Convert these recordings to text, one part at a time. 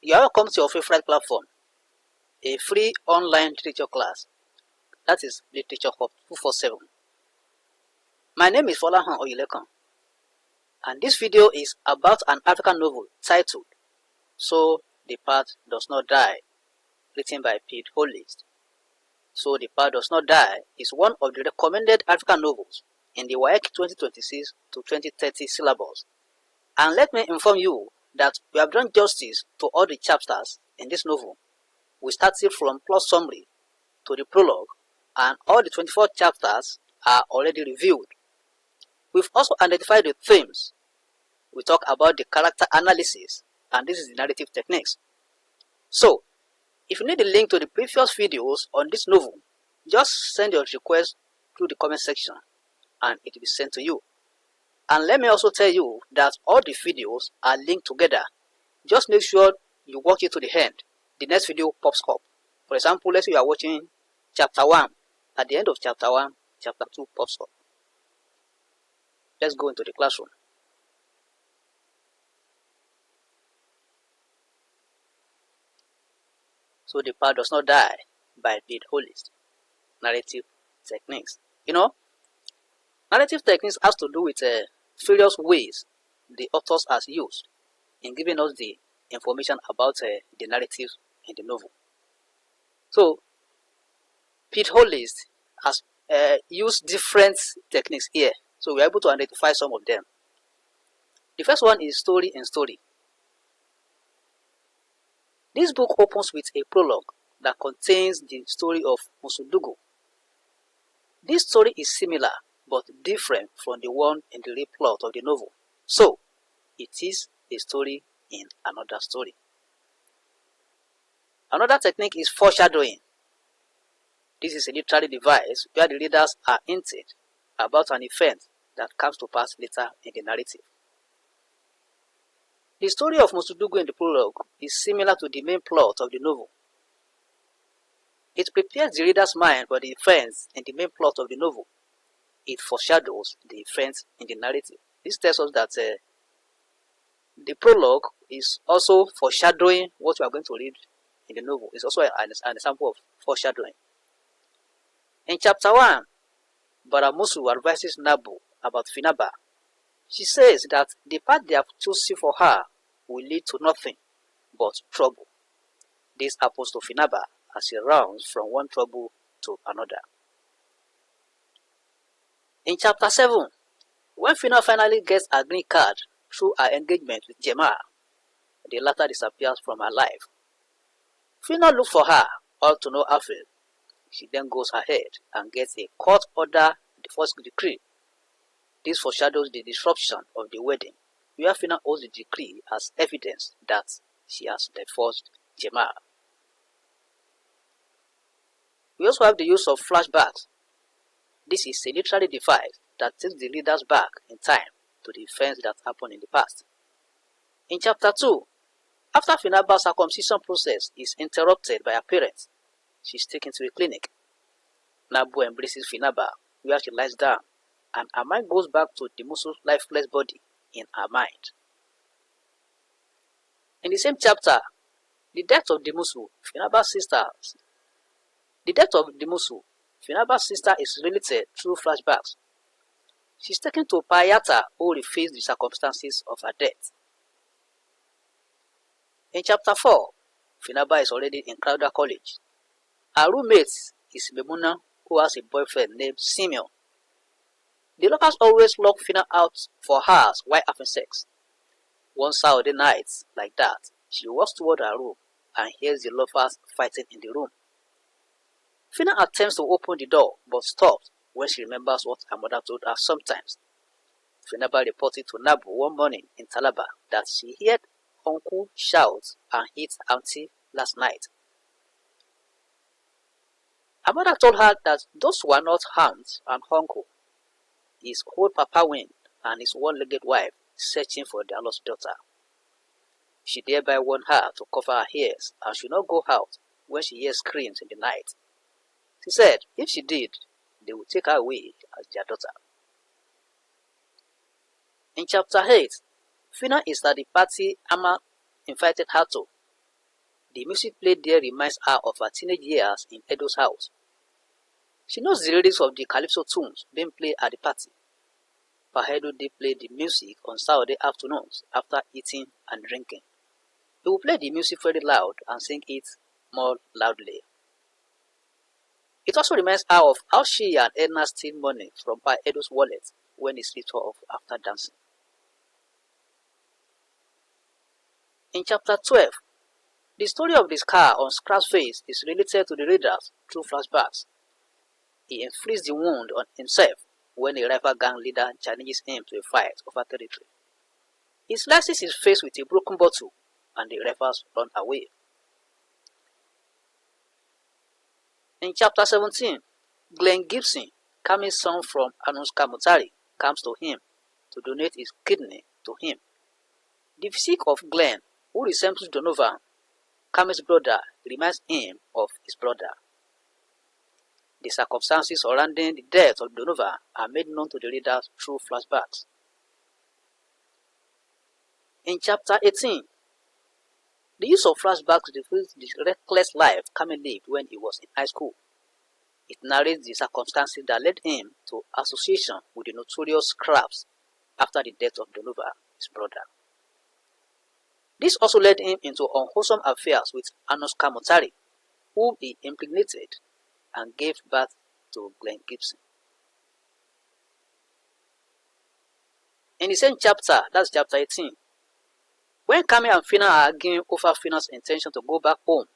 You are welcome to your favorite platform, a free online literature class, that is Literature Hub 247. My name is Folahan Oyelekan, and this video is about an African novel titled So the Path Does Not Die, written by Pede Hollist. So the Path Does Not Die is one of the recommended African novels in the WAEC 2026 to 2030 syllabus. And let me inform you that we have done justice to all the chapters in this novel. We started from plot summary to the prologue, and all the 24 chapters are already reviewed. We've also identified the themes. We talk about the character analysis, and this is the narrative techniques. So, if you need a link to the previous videos on this novel, just send your request through the comment section and it will be sent to you. And let me also tell you that all the videos are linked together. Just make sure you watch it to the end. The next video pops up. For example, let's say you are watching chapter 1. At the end of chapter 1, chapter 2 pops up. Let's go into the classroom. So the Path Does Not Die by Pede Hollist. Narrative techniques. Narrative techniques has to do with various ways the authors has used in giving us the information about the narrative in the novel. So, Pede Hollist has used different techniques here. So we are able to identify some of them. The first one is story and story. This book opens with a prologue that contains the story of Musudugu. This story is similar but different from the one in the real plot of the novel. So, it is a story in another story. Another technique is foreshadowing. This is a literary device where the readers are hinted about an event that comes to pass later in the narrative. The story of Musudugu in the prologue is similar to the main plot of the novel. It prepares the reader's mind for the events in the main plot of the novel. It foreshadows the events in the narrative. This tells us that the prologue is also foreshadowing what we are going to read in the novel. It's also an example of foreshadowing. In chapter 1, Baramusu advises Nabu about Finaba. She says that the path they have chosen for her will lead to nothing but trouble. This happens to Finaba as she runs from one trouble to another. In chapter 7, when Fina finally gets a green card through her engagement with Jemma, the latter disappears from her life. Fina looks for her, all to no avail. She then goes ahead and gets a court order, the first decree. This foreshadows the disruption of the wedding, where Fina holds the decree as evidence that she has divorced Jemma. We also have the use of flashbacks. This is a literary device that takes the readers back in time to the events that happened in the past. In chapter 2, after Finaba's circumcision process is interrupted by her parents, she is taken to a clinic. Nabu embraces Finaba, where she lies down, and her mind goes back to Dimusu's lifeless body in her mind. In the same chapter, the death of Dimusu, Finaba's sister is related through flashbacks. She is taken to Payata, who reveals the circumstances of her death. In chapter 4, Finaba is already in Crowder College. Her roommate is Memuna, who has a boyfriend named Simeon. The lovers always lock Fina out for hours while having sex. One Saturday night, like that, she walks toward her room and hears the lovers fighting in the room. Fina attempts to open the door but stops when she remembers what her mother told her sometimes. Finaba reported to Nabu one morning in Talaba that she heard uncle shout and hit auntie last night. Her mother told her that those were not aunts and uncle. His old Papa Wind and his one-legged wife searching for their lost daughter. She thereby warned her to cover her ears and should not go out when she hears screams in the night. She said if she did, they would take her away as their daughter. In chapter 8, Fina is at the party Amma invited her to. The music played there reminds her of her teenage years in Edo's house. She knows the lyrics of the calypso tunes being played at the party. For Edo, they play the music on Saturday afternoons after eating and drinking. He will play the music very loud and sing it more loudly. It also reminds her of how she and Edna steal money from Pa Edo's wallet when he slipped off after dancing. In chapter 12, the story of the scar on Scrap's face is related to the readers through flashbacks. He inflicts the wound on himself when a rival gang leader challenges him to a fight over territory. He slices his face with a broken bottle and the rivals run away. In chapter 17, Glenn Gibson, Kami's son from Anuska Mutari, comes to him to donate his kidney to him. The physique of Glenn, who resembles Donovan, Kami's brother, reminds him of his brother. The circumstances surrounding the death of Donovan are made known to the readers through flashbacks. In chapter 18, the use of flashbacks reveals the reckless life Kami lived when he was in high school. It narrates the circumstances that led him to association with the notorious Scraps after the death of Donovan, his brother. This also led him into unwholesome affairs with Anuska Mutari, whom he impregnated and gave birth to Glenn Gibson. In the same chapter, that's chapter 18, when Kami and Fina are arguing over Fina's intention to go back home,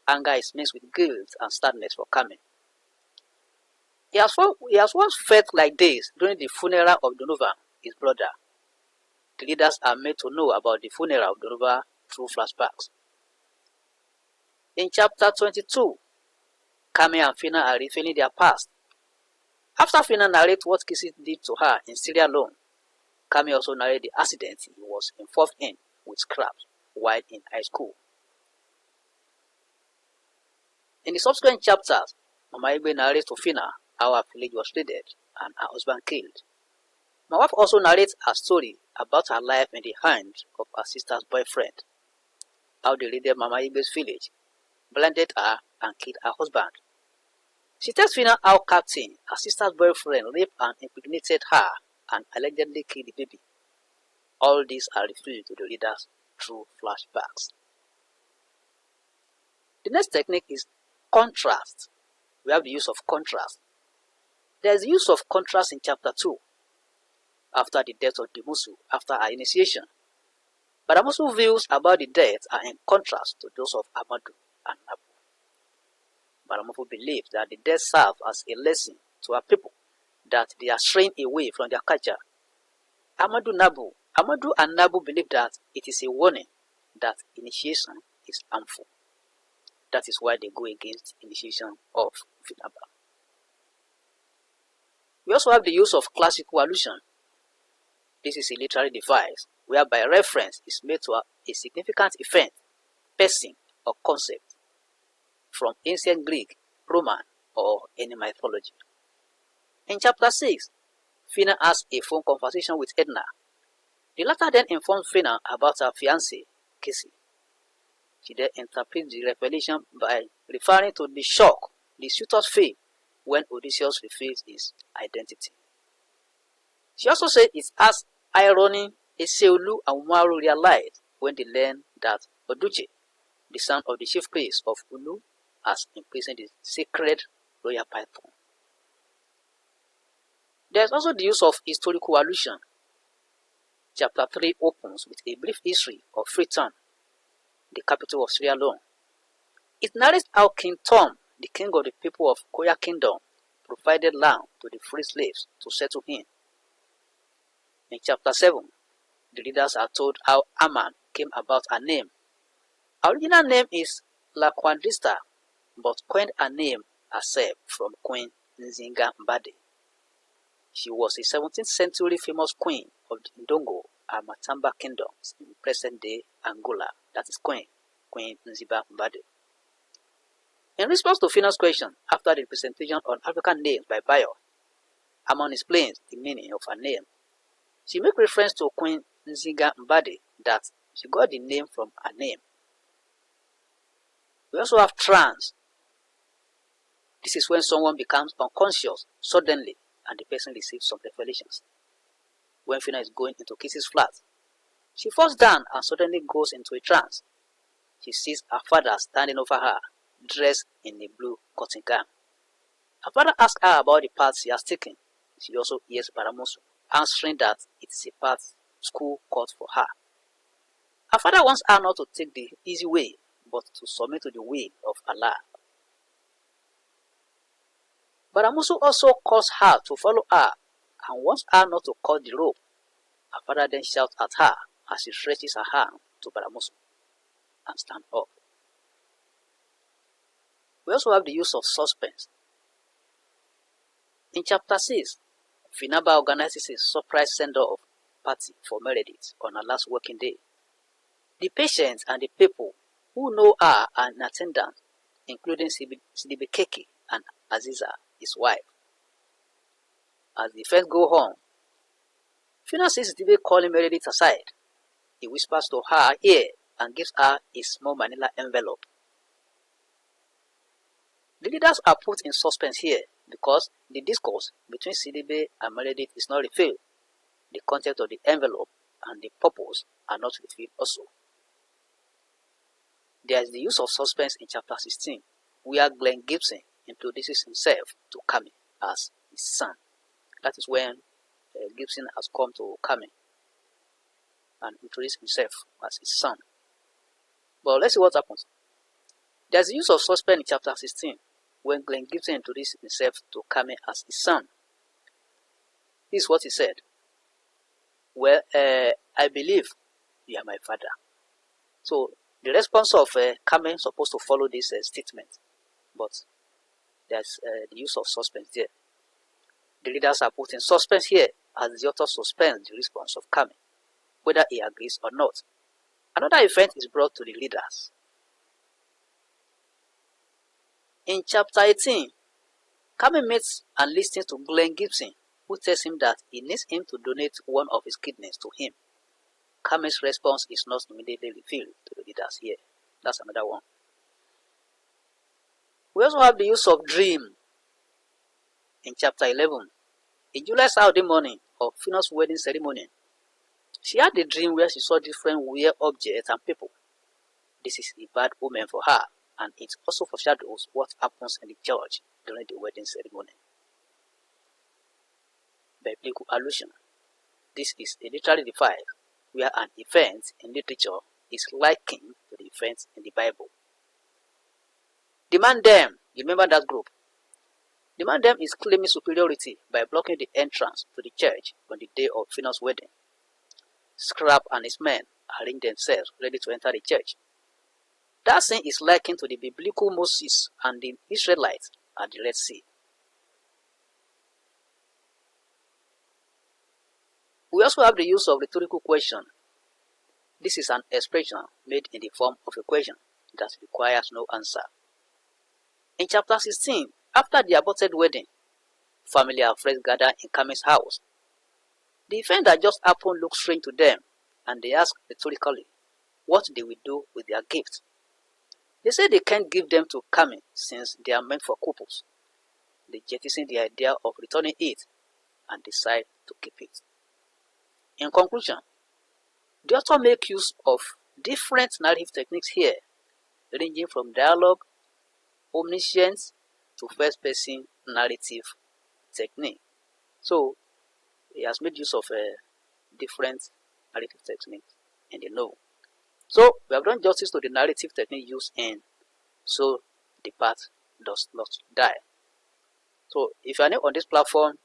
anger is mixed with guilt and sadness for Kami. He has once felt like this during the funeral of Donovan, his brother. The readers are made to know about the funeral of Donovan through flashbacks. In chapter 22, Kami and Fina are revealing their past. After Fina narrates what Kissy did to her in Sierra Leone, Kami also narrates the accident he was involved in with Scraps while in high school. In the subsequent chapters, Mama Igbe narrates to Fina how her village was raided and her husband killed. My wife also narrates her story about her life in the hands of her sister's boyfriend, how they raided Mama Igbe's village, blinded her and killed her husband. She tells Fina how Captain, her sister's boyfriend, raped and impregnated her and allegedly killed the baby. All these are revealed to the readers through flashbacks. The next technique is contrast. We have the use of contrast. There is the use of contrast in chapter 2, after the death of Dimusu, after her initiation. But Amusu's views about the death are in contrast to those of Amadu and Nabu. Baramufu believes that the death serves as a lesson to our people that they are straying away from their culture. Amadu and Nabu believe that it is a warning that initiation is harmful. That is why they go against initiation of Finaba. We also have the use of classical allusion. This is a literary device whereby reference is made to a significant event, person, or concept from ancient Greek, Roman, or any mythology. In chapter 6, Fina has a phone conversation with Edna. The latter then informs Fina about her fiancé, Kissy. She then interprets the revelation by referring to the shock the suitors feel when Odysseus reveals his identity. She also said it has irony Eseolu and Umaru realized when they learned that Oduche, the son of the chief priest of Ulu, has imprisoned the sacred royal python. There is also the use of historical allusion. Chapter 3 opens with a brief history of Freetown, the capital of Sierra Leone. It narrates how King Tom, the king of the people of Koya Kingdom, provided land to the free slaves to settle in. In chapter 7, the readers are told how Aman came about her name. Her original name is Laquandrista, but coined her name herself from Queen Nzinga Mbade. She was a 17th century famous queen of the Ndongo and Matamba kingdoms in present-day Angola, that is Queen Nzinga Mbade. In response to Fina's question after the presentation on African names by Bayo, Amon explains the meaning of her name. She makes reference to Queen Nzinga Mbade that she got the name from her name. We also have trance. This is when someone becomes unconscious suddenly and the person receives some revelations. When Fina is going into Kiss's flat, she falls down and suddenly goes into a trance. She sees her father standing over her, dressed in a blue cotton gown. Her father asks her about the path she has taken. She also hears Baramusu answering that it is a path school cut for her. Her father wants her not to take the easy way, but to submit to the will of Allah. Baramusu also calls her to follow her and wants her not to cut the rope. Her father then shouts at her as she stretches her hand to Baramusu and stands up. We also have the use of suspense. In chapter 6, Finaba organizes a surprise send-off party for Meredith on her last working day. The patients and the people who know her are in attendance, including Sidibekeke and Aziza, his wife. As the events go on, Fina sees Sidibe calling Meredith aside. He whispers to her ear and gives her a small manila envelope. The leaders are put in suspense here because the discourse between Sidibe and Meredith is not revealed. The content of the envelope and the purpose are not revealed also. There is the use of suspense in chapter 16, where Glenn Gibson introduces himself to Kami as his son. That is when Gibson has come to Kami and introduced himself as his son. But let's see what happens. There's the use of suspense in chapter 16, when Glenn Gibson introduced himself to Kami as his son. This is what he said. Well, I believe you are my father. So the response of Kami is supposed to follow this statement, but there's the use of suspense there. The readers are put in suspense here as the author suspends the response of Kami, whether he agrees or not. Another event is brought to the readers. In chapter 18, Kami meets and listens to Glenn Gibson, who tells him that he needs him to donate one of his kidneys to him. Kami's response is not immediately revealed to the readers here. That's another one. We also have the use of dream. In chapter 11, in July's Saturday morning of Fina's wedding ceremony, she had a dream where she saw different weird objects and people. This is a bad omen for her, and it also foreshadows what happens in the church during the wedding ceremony. Biblical allusion. This is a literary device where an event in literature is likened to the events in the Bible. Demand them. You remember that group? Demand them is claiming superiority by blocking the entrance to the church on the day of Fina's wedding. Scrap and his men arrange themselves ready to enter the church. That scene is likened to the biblical Moses and the Israelites at the Red Sea. We also have the use of rhetorical question. This is an expression made in the form of a question that requires no answer. In chapter 16, after the aborted wedding, family and friends gather in Kami's house. The event that just happened looks strange to them, and they ask rhetorically what they will do with their gift. They say they can't give them to Kami since they are meant for couples. They jettison the idea of returning it and decide to keep it. In conclusion, the author makes use of different narrative techniques here, ranging from dialogue, omniscience, to first-person narrative technique. So, he has made use of different narrative techniques in the novel. So, we have done justice to the narrative technique used in So the Path Does Not Die. So, if you are new on this platform,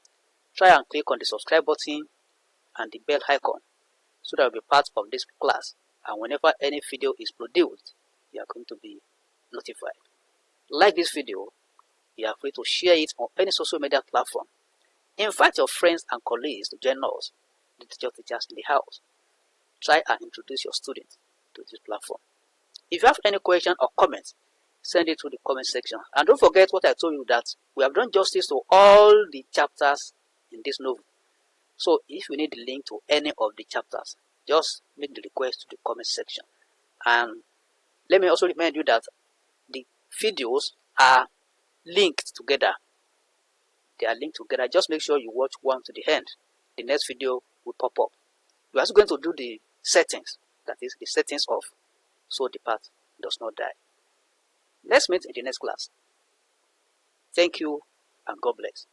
try and click on the subscribe button and the bell icon so that you will be part of this class, and whenever any video is produced, you are going to be notified. Like this video, you are free to share it on any social media platform. Invite your friends and colleagues to join us, the teachers in the house. Try and introduce your students to this platform. If you have any question or comments, send it to the comment section. And don't forget what I told you, that we have done justice to all the chapters in this novel. So if you need the link to any of the chapters, just make the request to the comment section. And let me also remind you that the videos are linked together. They are linked together. Just make sure you watch one to the end. The next video will pop up. You're also going to do the settings, that is the settings off, so the part does not die. Let's meet in the next class. Thank you and God bless.